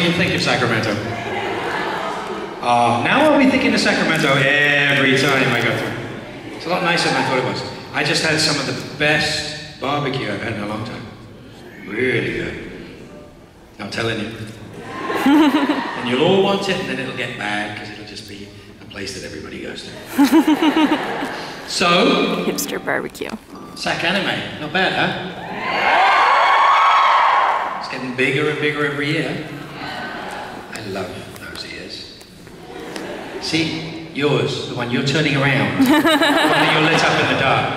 you think of Sacramento? Now I'll be thinking of Sacramento every time I go through. It's a lot nicer than I thought it was. I just had some of the best barbecue I've had in a long time. Really good. I'm telling you. And you'll all want it, and then it'll get bad, because it'll just be a place that everybody goes to. So... hipster barbecue. Sac-Anime, not bad, huh? It's getting bigger and bigger every year. I love those ears. See, yours, the one you're turning around, the one that you're lit up in the dark.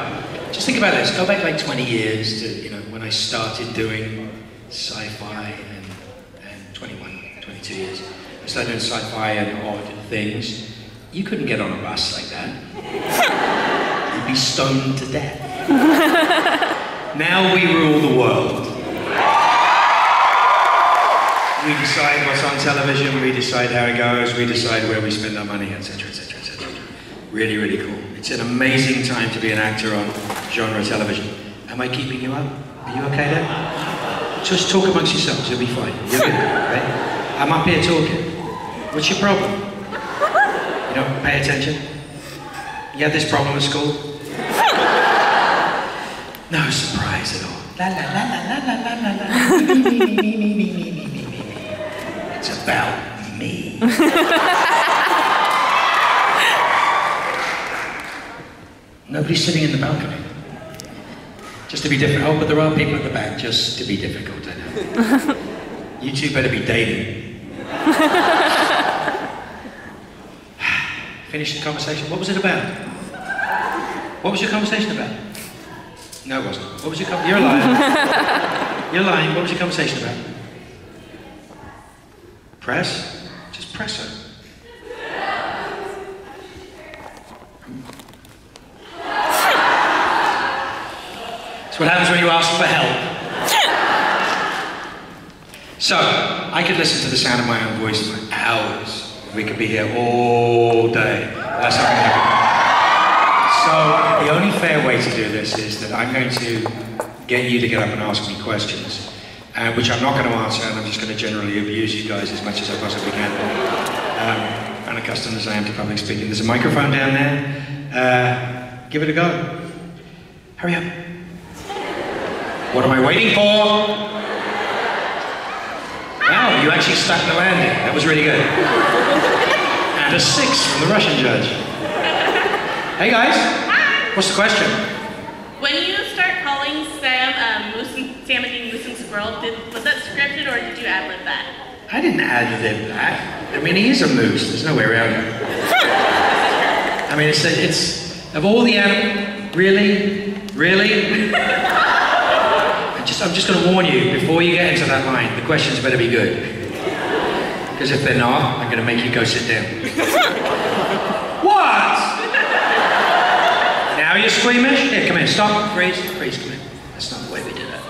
Just think about this, go back like 20 years to, you know, when I started doing sci-fi and 22 years. I started doing sci-fi and odd things. You couldn't get on a bus like that. You'd be stoned to death. Now we rule the world. We decide what's on television, we decide how it goes, we decide where we spend our money, etc., etc., etc. Really, really cool. It's an amazing time to be an actor on genre television. Am I keeping you up? Are you okay there? Just talk amongst yourselves, you'll be fine. You're good, right? I'm up here talking. What's your problem? You don't pay attention? You had this problem at school? No surprise at all. La la la la la la la la la. Me. It's about me. Nobody's sitting in the balcony. Just to be different. Oh, but there are people at the back just to be difficult, I know. You two better be dating. Finish the conversation. What was it about? What was your conversation about? No, it wasn't. What was your You're lying. You're lying. What was your conversation about? Press? Just press her. It's what happens when you ask for help. So, I could listen to the sound of my own voice for hours. We could be here all day. That's not going to happen. So, the only fair way to do this is that I'm going to get you to get up and ask me questions, which I'm not going to answer, and I'm just going to generally abuse you guys as much as I possibly can. Unaccustomed as I am to public speaking. There's a microphone down there. Give it a go. Hurry up. What am I waiting for? Wow, you actually stuck the landing. That was really good. And a 6 from the Russian judge. Hey guys. Hi. What's the question? When you start calling Sam Salmon Moose and Squirrel, was that scripted or did you ad-lib that? I didn't ad-lib that. I mean, he is a moose. There's no way around it. I mean, it's of all the animals, really? I'm just going to warn you, before you get into that line, the questions better be good. Because if they're not, I'm going to make you go sit down. What? Now you're squeamish? Here, come in, stop, freeze, come in. That's not the way we do that.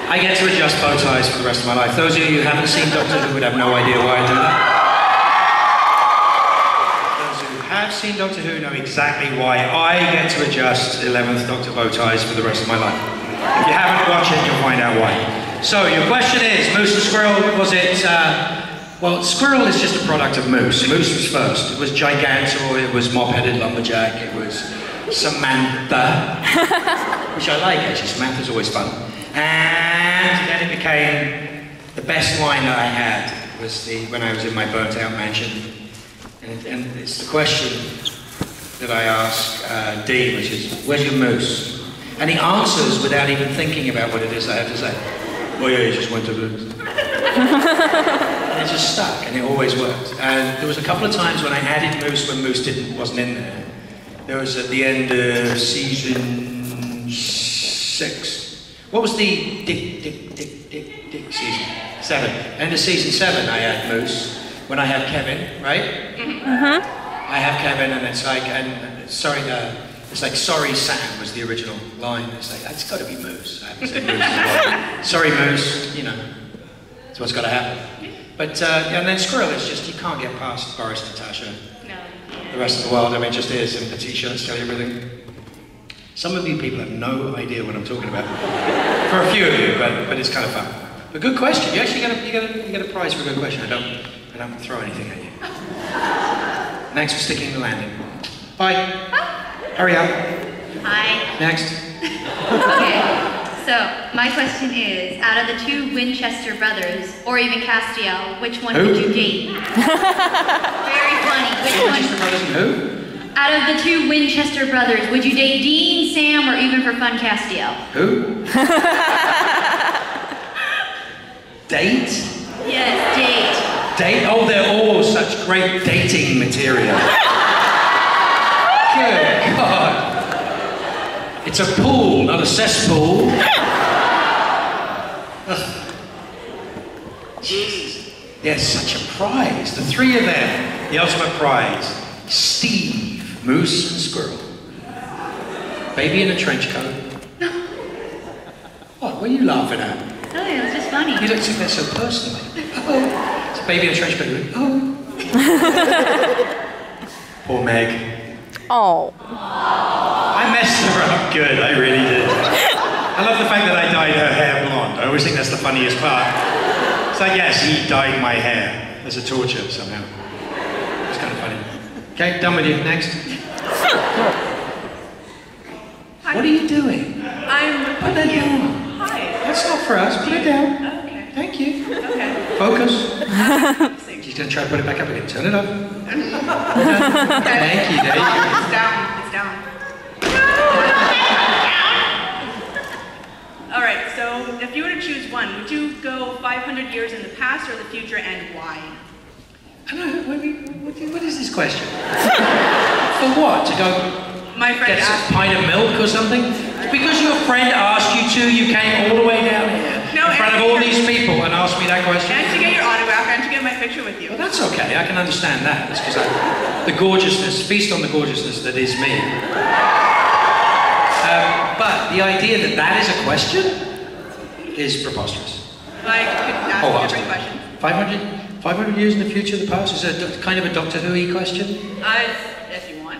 I get to adjust bow ties for the rest of my life. Those of you who haven't seen Doctor Who would have no idea why I do that. Have seen Doctor Who know exactly why I get to adjust 11th Doctor bow ties for the rest of my life. If you haven't watched it, you'll find out why. So, your question is, Moose and Squirrel, was it, well, Squirrel is just a product of Moose. Moose was first. It was Gigantor, it was Mop-Headed Lumberjack, it was Samantha, which I like actually, Samantha's always fun. And then it became, the best line that I had was when I was in my burnt out mansion. And it's the question that I ask Dean, which is, where's your moose? And he answers without even thinking about what it is I have to say. Oh yeah, he just went to the... And it just stuck, and it always worked. And there was a couple of times when I added Moose when Moose wasn't in there. There was at the end of season 6. What was the Dick season? 7. End of season 7 I had Moose. When I have Kevin, right? Mm-hmm. I have Kevin and it's like, sorry Sam was the original line. It's like, it's got to be Moose. I haven't said Moose as well. Sorry Moose, you know, that's what's got to happen. But, yeah, and then Squirrel is just, you can't get past Boris, Natasha. No. The rest of the world, I mean, just is, and the t-shirts tell you everything. Some of you people have no idea what I'm talking about. For a few of you, but it's kind of fun. But good question. You actually get a prize for a good question. I don't throw anything at you. Thanks for sticking the landing. Bye. Hurry up. Hi. Next. Okay, so my question is, out of the two Winchester brothers, or even Castiel, which one would you date? Very funny. Which Winchester brothers and who? Out of the two Winchester brothers, would you date Dean, Sam, or even for fun, Castiel? Who? Date? Yes, date. Date? Oh, they're all such great dating material. Good God. It's a pool, not a cesspool. Jesus. They're such a prize. The three of them, the ultimate prize. Steve, Moose and Squirrel. Baby in a trench coat. What are you laughing at? Oh, it was just funny. You don't take that so personally. Oh. It's a baby in a trench coat. Oh. Poor Meg. Oh. I messed her up good, I really did. I love the fact that I dyed her hair blonde. I always think that's the funniest part. It's like, yes, he dyed my hair as a torture somehow. It's kind of funny. Okay, done with you. Next. What are you doing? I'm Put that down. Hi. That's not for us. Put it down. Okay. Thank you. Okay. Focus. She's going to try to put it back up again. Turn it up. Thank you, Dave. It's down. It's down. All right, so if you were to choose one, would you go 500 years in the past or the future, and why? I don't know. What is this question? For what? To go My friend get asked a pint of milk or something? Because your friend asked you to, you came all the way down here No, in front of all these people and asked me that question? and to get your autograph and to get my picture with you. Well, that's okay. I can understand that. That's because the gorgeousness, feast on the gorgeousness that is me. But the idea that that is a question is preposterous. I could ask a different question. 500 years in the future, the past? Is it kind of a Doctor Who-y question? If you want.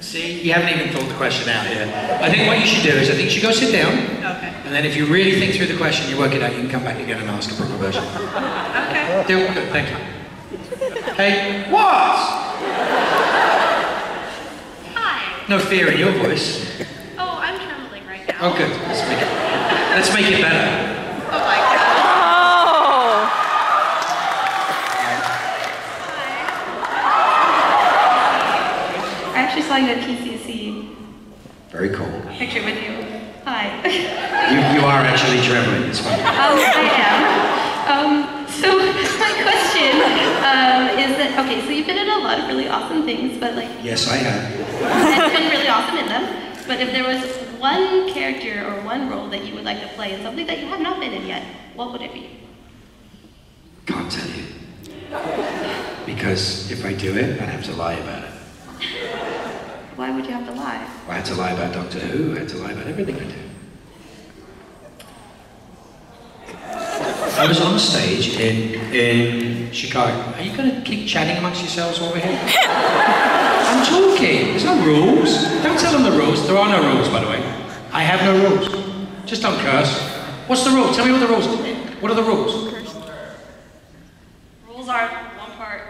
See, you haven't even thought the question out yet. I think what you should do is, I think you should go sit down. Okay. And then if you really think through the question, you work it out, you can come back again and ask a proper version. Okay. Good, thank you. Hey, what? Hi. No fear in your voice. Oh, I'm trembling right now. Oh, good. Let's make it better. Oh my God. I actually saw you at PCC. Very cool. Picture with you. Hi. You are actually trembling. It's fine. Oh, I am. So my question is that, okay, so you've been in a lot of really awesome things, but like... Yes, I have. And you've been really awesome in them. But if there was one character or one role that you would like to play in something that you have not been in yet, what would it be? Can't tell you. Because if I do it, I'd have to lie about it. Why would you have to lie? I had to lie about Doctor Who, I had to lie about everything I do. I was on stage in Chicago. Are you going to keep chatting amongst yourselves over here? I'm talking. There's no rules. Don't tell them the rules. There are no rules, by the way. I have no rules. Just don't curse. What's the rule? Tell me what the rules are. What are the rules? Rules are one part,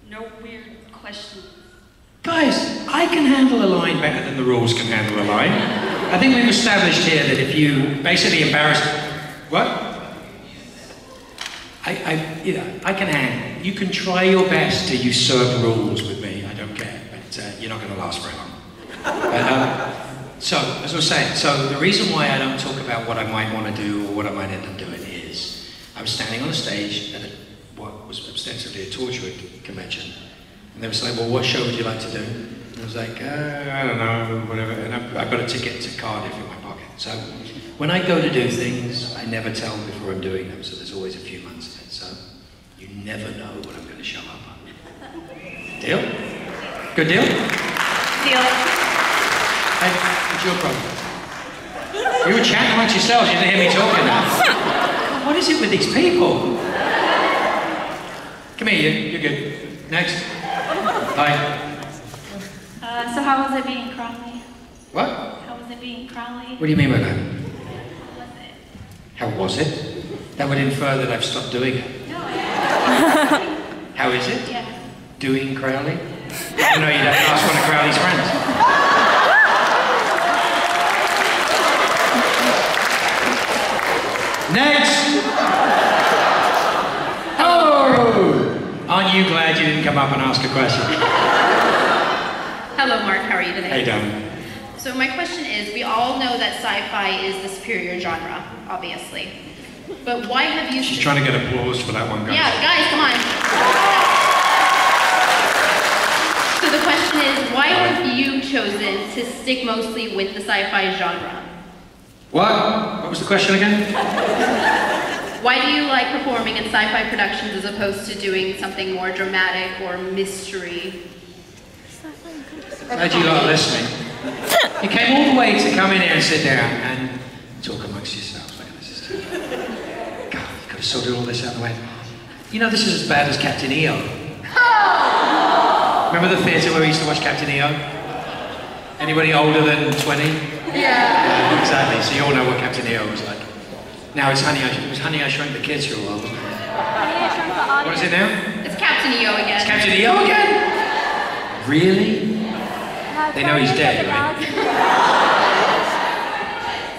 no weird questions. Guys, I can handle a line better than the rules can handle a line. I think we've established here that if you basically embarrass... What? I can handle it. You can try your best to usurp rules with me. I don't care, but you're not going to last very long. So, as I was saying, so the reason why I don't talk about what I might want to do or what I might end up doing is I was standing on a stage at what was ostensibly a torture convention, and they were saying, well, what show would you like to do? And I was like, I don't know, whatever, and I've got a ticket to Cardiff in my pocket. So when I go to do things, I never tell before I'm doing them, so there's always a few months of it, so you never know what I'm going to show up on. Deal? Good deal? Deal. Hey, what's your problem? You were chatting amongst yourselves, you didn't hear me talking now. What is it with these people? Come here, you're good. Next. Hi. So how was it being Cromley? What? How doing Crowley. What do you mean by that? How was it? How was it? That would infer that I've stopped doing it. No, How is it? yeah. Doing Crowley? I know you'd have to ask one of Crowley's friends. Next! Oh! Aren't you glad you didn't come up and ask a question? Hello, Mark. How are you today? Hey, Dan. So my question is, we all know that sci-fi is the superior genre, obviously. But why have you... She's trying to get applause for that one, guys. Yeah, guys, come on. So the question is, why have you chosen to stick mostly with the sci-fi genre? What? What was the question again? Why do you like performing in sci-fi productions as opposed to doing something more dramatic or mystery? Glad you lot are listening. You came all the way to come in here and sit down and talk amongst yourselves. Look at this. God, you could have sorted all this out of the way. You know, this is as bad as Captain EO. Remember the theatre where we used to watch Captain EO? Anybody older than 20? Yeah, exactly. So you all know what Captain EO was like. Now it's it was Honey, I Shrunk the Kids for a while, wasn't it? What is it now? It's Captain EO again. It's Captain EO again? Really? They know he's dead, right?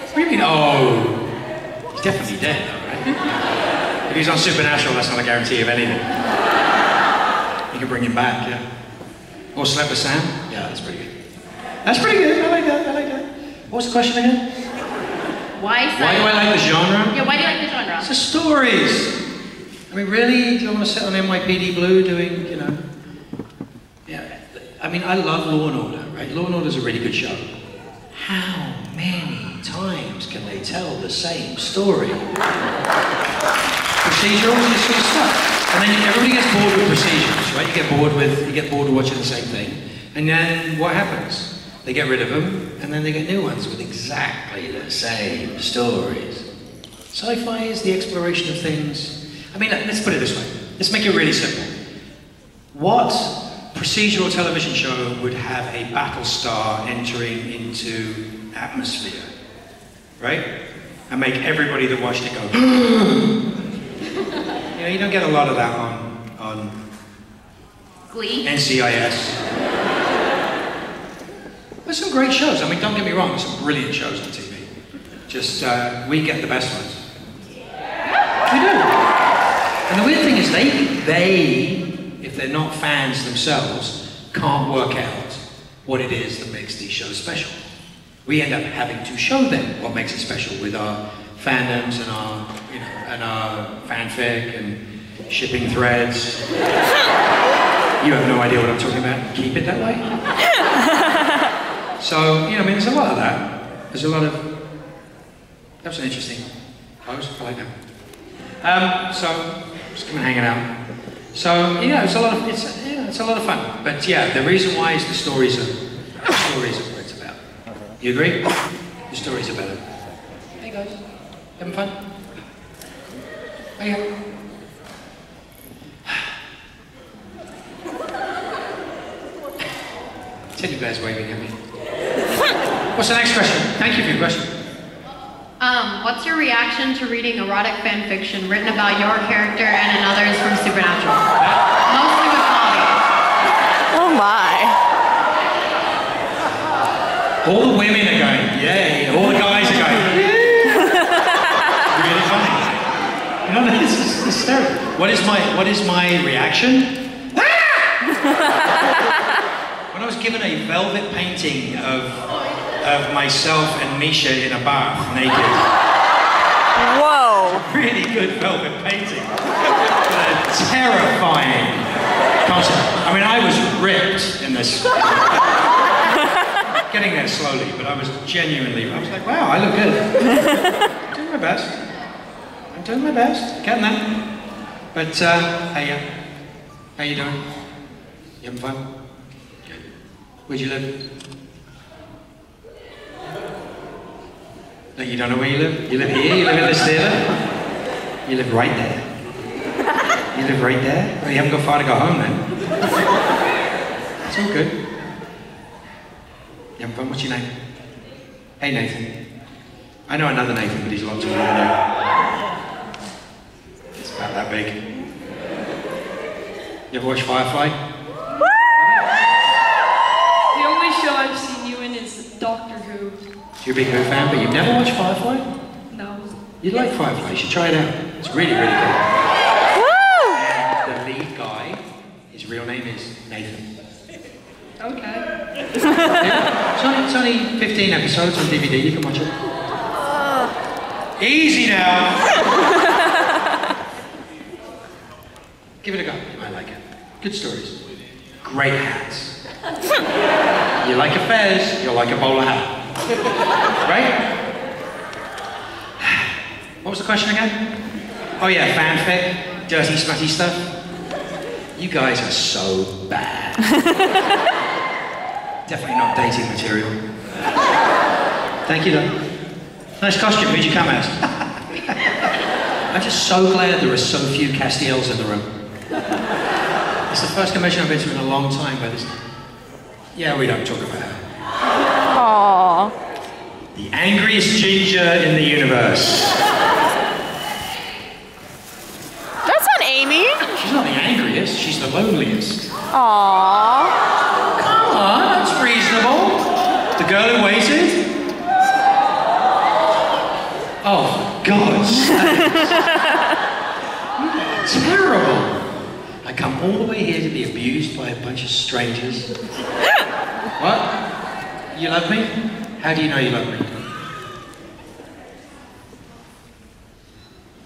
What do you mean, oh? He's definitely dead, though, right? If he's on Supernatural, that's not a guarantee of anything. You can bring him back, yeah. Or Slept with Sam? Yeah, that's pretty good. That's pretty good, I like that, I like that. What was the question again? Why do I like the genre? Yeah, why do you like the genre? It's the stories. I mean, really? Do you want to sit on NYPD Blue doing, you know? Yeah. I mean, I love Law and Order, right? Law and Order's a really good show. How many times can they tell the same story? Procedurals, this sort of stuff. And then everybody gets bored with procedurals, right? You get bored with watching the same thing. And then what happens? They get rid of them, and then they get new ones with exactly the same stories. Sci-fi is the exploration of things. I mean, let's put it this way. Let's make it really simple. What procedural television show would have a BattleStar entering into atmosphere, right? And make everybody that watched it go, you know, you don't get a lot of that on Glee? NCIS. There's some great shows. I mean, don't get me wrong, there's some brilliant shows on TV. Just, we get the best ones. We do. And the weird thing is they, if they're not fans themselves, can't work out what it is that makes these shows special. We end up having to show them what makes it special with our fandoms and our, you know, and our fanfic and shipping threads. You have no idea what I'm talking about. Keep it that way. So, you know, I mean, there's a lot of that. There's a lot of... That was an interesting pose. I like that. So, just come and hanging out. So, yeah, it's a lot of fun. But yeah, the reason why is the stories are what it's about. You agree? The stories are better. Hey guys, having fun? Oh yeah. Tell you guys waving at me. What's the next question? Thank you for your question. What's your reaction to reading erotic fan fiction written about your character and another's from Supernatural? Mostly with Molly. Oh my. All the women are going, yay. All the guys are going, yay. Really funny. You know, this is hysterical. What is my reaction? When I was given a velvet painting of myself and Misha in a bath, naked. Whoa. Really good velvet painting. Terrifying concept. I mean, I was ripped in this. Getting there slowly, but I was like, wow, I look good. I'm doing my best. I'm doing my best. Getting there. But, hey, how you doing? You having fun? Where'd you live? No, you don't know where you live? You live here? You live in this theatre? You live right there. You live right there? Well, you haven't got far to go home then. It's all good. You having fun? What's your name? Hey, Nathan. I know another Nathan, but he's a lot taller than you. It's about that big. You ever watch Firefly? The only show I've seen you in is Doctor Who. You're a big Who fan, but you've never watched Firefly? No. You'd like Firefly, you should try it out. It's really, really good. Woo! And the lead guy, his real name is Nathan. Okay. It's only 15 episodes on DVD, you can watch it. Easy now! Give it a go, you might like it. Good stories. Great hats. You like a fez, you'll like a bowler hat. Right? What was the question again? Oh yeah, fanfic, dirty, smutty stuff. You guys are so bad. Definitely not dating material. Thank you though. Nice costume, who'd you come as? I'm just so glad there are so few Castiels in the room. It's the first convention I've been to in a long time, but yeah, we don't talk about it. Aww. The angriest ginger in the universe. That's not Amy. She's not the angriest, she's the loneliest. Aww. Come on, that's reasonable. The girl who waited? Oh, for God's sake. Terrible. I come all the way here to be abused by a bunch of strangers. What? You love me? How do you know you love me?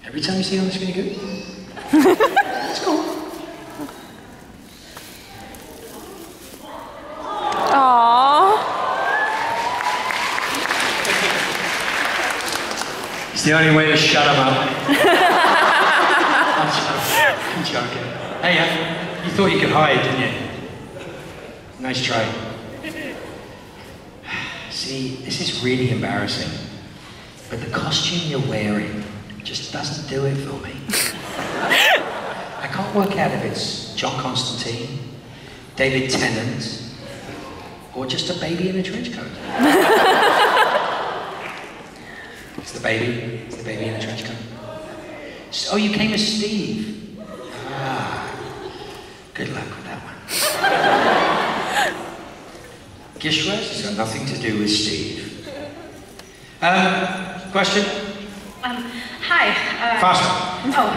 Every time you see on the screen, you go, it's cool. Aww. It's the only way to shut him up. I'm joking. Hey, you thought you could hide, didn't you? Nice try. See, this is really embarrassing, but the costume you're wearing just doesn't do it for me. I can't work out if it's John Constantine, David Tennant, or just a baby in a trench coat. It's the baby in a trench coat. Oh, you came as Steve. Ah, good luck with that one. Gishwas has got nothing to do with Steve. Question? Hi. Faster. Oh,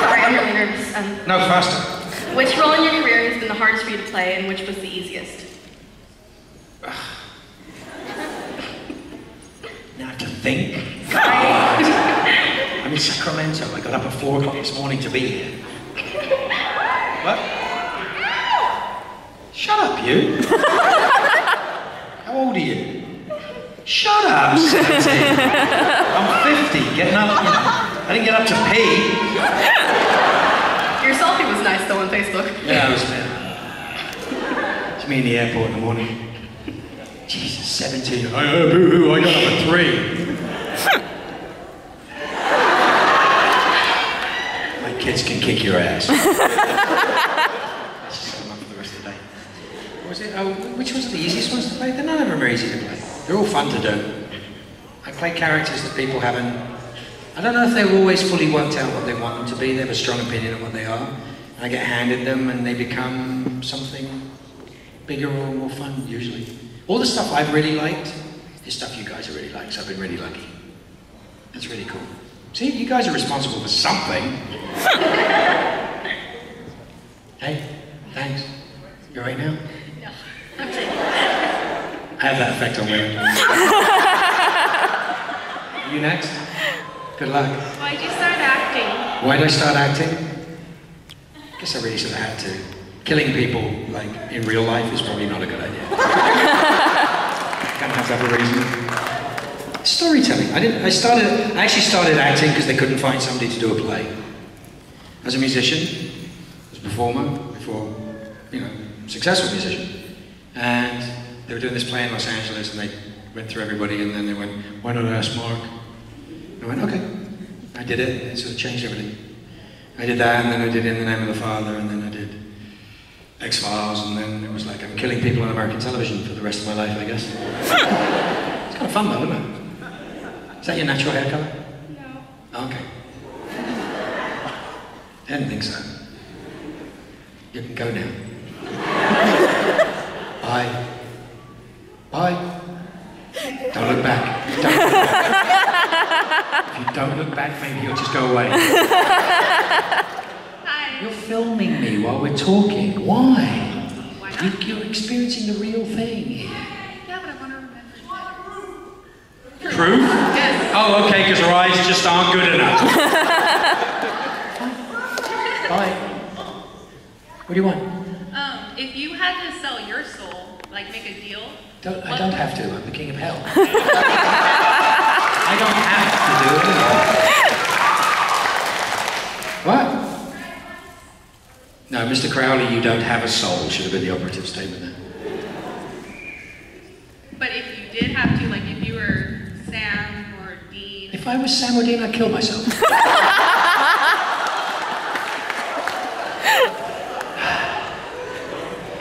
sorry, I'm really nervous. No, faster. Which role in your career has been the hardest for you to play, and which was the easiest? Now I have to think. I'm in Sacramento. I got up at 4 o'clock this morning to be here. What? Shut up, you. How old are you? Shut up, 17. I'm 50, getting up, you know. I didn't get up to pee. Your selfie was nice though on Facebook. Yeah, it was fair. It's me in the airport in the morning. Jesus, 17. Boo-hoo, I got up at 3. My kids can kick your ass. Let's just set them up for the rest of the day. What was it? Oh, which was the easiest ones to play? None of them are easy to play. They're all fun to do. I play characters that people haven't... I don't know if they've always fully worked out what they want them to be. They have a strong opinion of what they are. I get handed them and they become something bigger or more fun, usually. All the stuff I've really liked is stuff you guys have really liked, so I've been really lucky. That's really cool. See, you guys are responsible for something. Hey, thanks. You all right now? No, I'm saying. I have that effect on women. You next? Good luck. Why did you start acting? Why did I start acting? I guess I really should have had to. Killing people, like, in real life is probably not a good idea. Kind of have to have a reason. Storytelling. I actually started acting because they couldn't find somebody to do a play. As a musician, as a performer, before, you know, successful musician. And they were doing this play in Los Angeles and they went through everybody and then they went, why not ask Mark? And I went, okay. I did it, it sort of changed everything. I did that and then I did In the Name of the Father and then I did X-Files and then it was like I'm killing people on American television for the rest of my life, I guess. It's kind of fun though, isn't it? Is that your natural hair colour? No. Oh, okay. I didn't think so. You can go now. Bye. Bye. Don't look back. Don't look back. If you don't look back, maybe you'll just go away. Hi. You're filming me while we're talking. Why? You're experiencing the real thing here. Yeah, but I want to remember. Proof? Yes. Oh, okay, because her eyes just aren't good enough. Bye. What do you want? If you had to sell your soul, like make a deal. I don't have to. I'm the king of hell. I don't have to do anything. What? No, Mr. Crowley, you don't have a soul, should have been the operative statement there. But if you did have to, like if you were Sam or Dean. If I was Sam or Dean, I'd kill myself.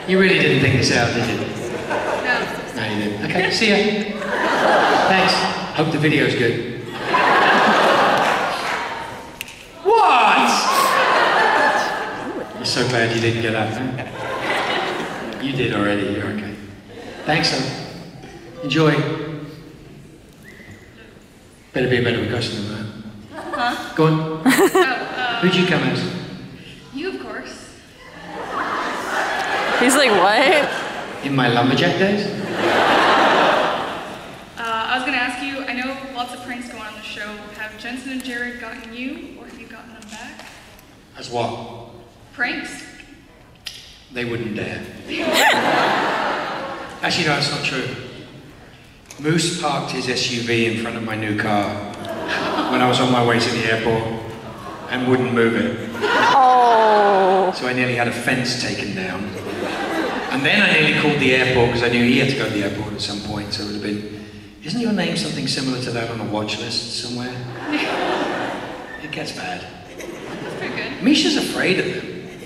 You really didn't think this out, did you? No. No, you didn't. Okay, see ya. Thanks. Hope the video's good. What? You're so glad you didn't get up, huh? You did already, you're okay. Thanks, though. Enjoy. Better be a better question than that. Huh? Go on. Oh, Who'd you come as? you, of course. He's like, what? In my lumberjack days? I was going to ask you, I know lots of pranks go on in the show. Have Jensen and Jared gotten you, or have you gotten them back? As what? Pranks? They wouldn't dare. Actually, no, it's not true. Moose parked his SUV in front of my new car when I was on my way to the airport and wouldn't move it. Oh. So I nearly had a fence taken down. And then I nearly called the airport because I knew he had to go to the airport at some point, so it would have been, isn't your name something similar to that on a watch list somewhere? It gets bad. That's pretty good. Misha's afraid of them.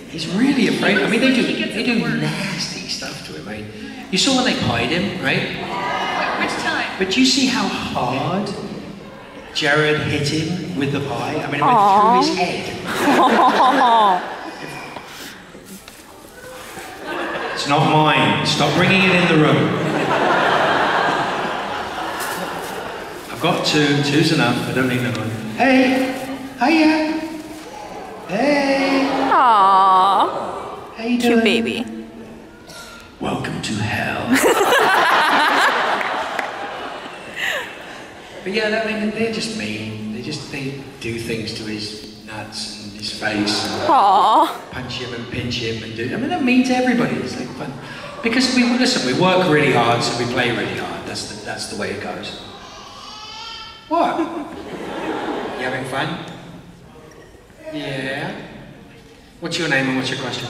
He's really afraid. I mean, they do Worse. nasty stuff to him, right? You saw when they pied him, right? Which time? But do you see how hard Jared hit him with the pie? I mean, it went Aww. through his head. It's not mine. Stop bringing it in the room. I've got two. Two's enough. I don't need another one. Hey! Hiya! Hey! Aww. How you doing? Cute baby. Welcome to hell. But yeah, I mean, they're just mean. They do things to his nuts and his face. And Aww. punch him and pinch him and do. I mean, they're mean to everybody. It's like fun. Because we work really hard, so we play really hard. That's the way it goes. What? You having fun? Yeah. What's your name and what's your question?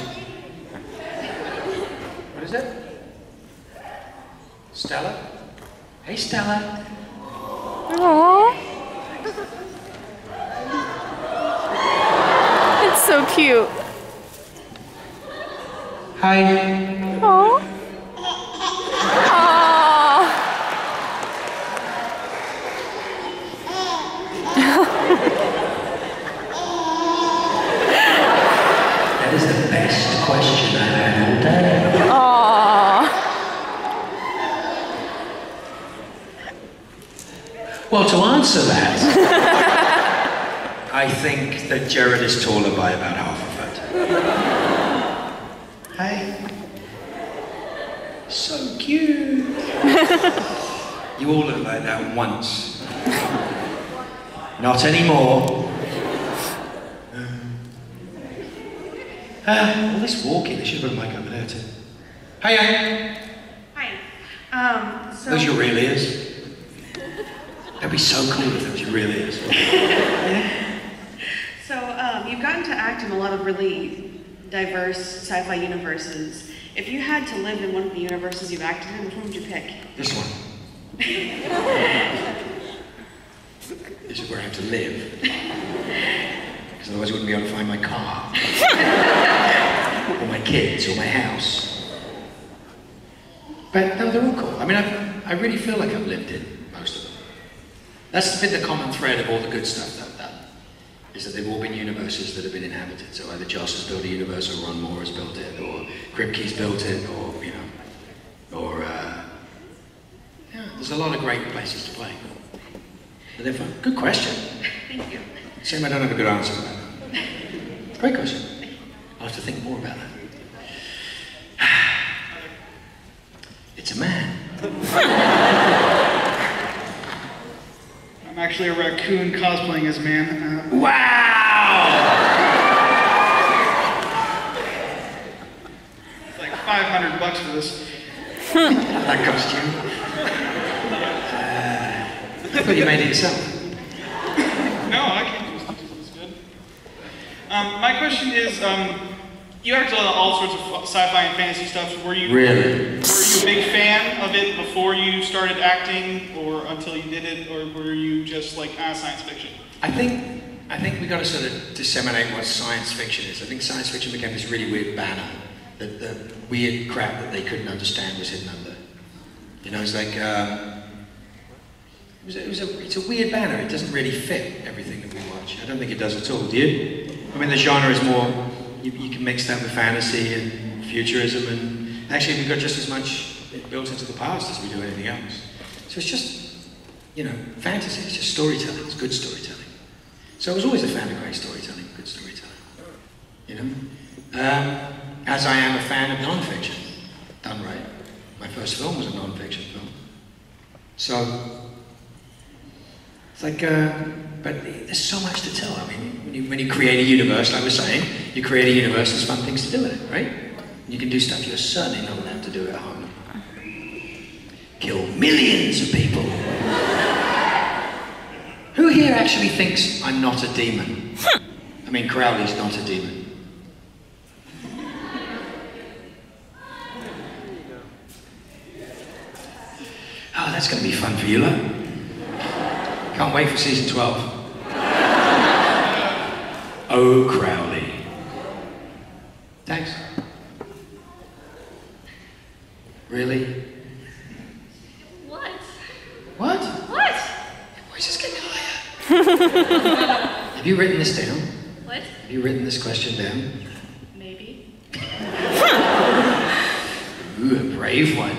What is it? Stella? Hey, Stella. Aww. It's so cute. Hi. Aww. Aww. That is the best question I've had all day. Aww. Well, to answer that, I think that Jared is taller by about half a foot. Hey. So cute. You all look like that once. Not anymore. All this walking, they should have put a mic over there too. Hiya. Hi. So. Those your real ears? That'd be so cool if those your real ears. So, you've gotten to act in a lot of really diverse sci-fi universes. If you had to live in one of the universes you've acted in, which one would you pick? This one. This is where I have to live. Because otherwise I wouldn't be able to find my car. Or my kids, or my house. But no, they're all cool. I mean, I really feel like I've lived in That's been the common thread of all the good stuff that I've done, is that they've all been universes that have been inhabited. So either Joss has built a universe, or Ron Moore has built it, or Kripke's built it, or, you know, or, yeah, there's a lot of great places to play. But they're fun. Good question. Thank you. Shame I don't have a good answer for that. Great question. I'll have to think more about that. It's a man. I'm actually a raccoon cosplaying as a man. Wow! It's like $500 for this. That costume. I thought you made it yourself. No, I can't do this. It's good. My question is, you acted on all sorts of sci-fi and fantasy stuff. Were you Really? Were you a big fan of it before you started acting, or until you did it, or were you just like science fiction? I think we got to sort of disseminate what science fiction is. I think science fiction became this really weird banner that the weird crap that they couldn't understand was hidden under. You know, it's like it's a weird banner. It doesn't really fit everything that we watch. I don't think it does at all. Do you? I mean, the genre is more. You can mix that with fantasy and futurism, and actually we've got just as much built into the past as we do anything else. So it's just, you know, fantasy. It's just storytelling. It's good storytelling. So I was always a fan of great storytelling, good storytelling. You know, as I am a fan of non-fiction, done right. My first film was a non-fiction film. So it's like, but there's so much to tell. I mean, when you create a universe, like I was saying, you create a universe, there's fun things to do in it, right? You can do stuff you're certainly not allowed to do at home. Kill millions of people. Who here actually thinks I'm not a demon? I mean, Crowley's not a demon. Oh, that's going to be fun for you, lot. Can't wait for season 12. Oh, Crowley. Thanks. Really? What? What? What? Why is this getting higher? Have you written this down? What? Have you written this question down? Maybe. Ooh, a brave one.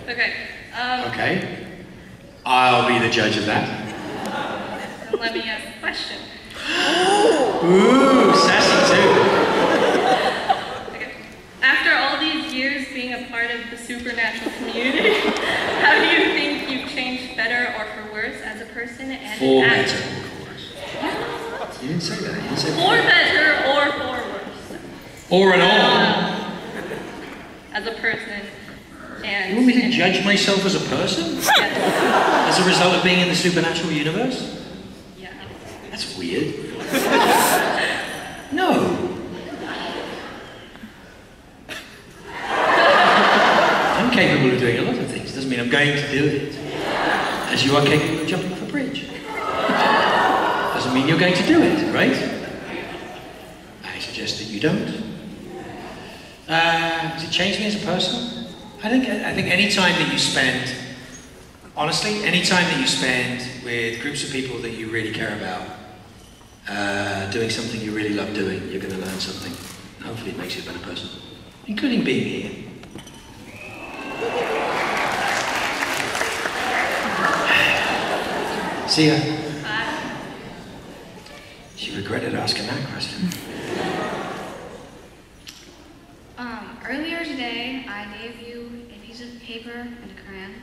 Okay. Okay. I'll be the judge of that. Let me ask a question. Ooh, sassy too. Okay. After all these years being a part of the supernatural community, how do you think you've changed better or for worse as a person and For an better, actor? of course. You didn't say that. You didn't say For better or for worse? Or at all. As a person and... You want me to judge myself as a person? Yes. As a result of being in the supernatural universe? Yeah. That's weird. No. I'm capable of doing a lot of things. Doesn't mean I'm going to do it. As you are capable of jumping off a bridge. Doesn't mean you're going to do it, right? I suggest that you don't. Has it changed me as a person? I think any time that you spend, honestly, any time that you spend with groups of people that you really care about, doing something you really love doing, you're going to learn something. Hopefully it makes you a better person, including being here. See ya. Bye. She regretted asking that question. Earlier today, I gave you a piece of paper and a crayon,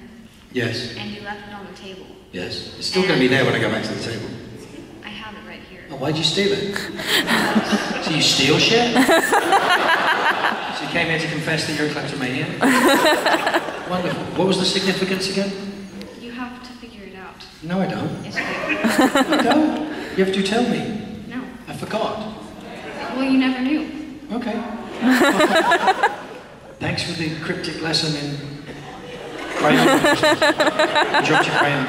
Yes. and you left it on the table. Yes. It's still going to be there when I go back to the table. I have it right here. Oh, why'd you steal it? So you steal shit? So you came here to confess that you're a kleptomaniac? Wonderful. What was the significance again? You have to figure it out. No, I don't. Yes, you I don't. You have to tell me. do. No. I forgot. Well, you never knew. Okay. Thanks for the cryptic lesson in crayon. You dropped your crayon.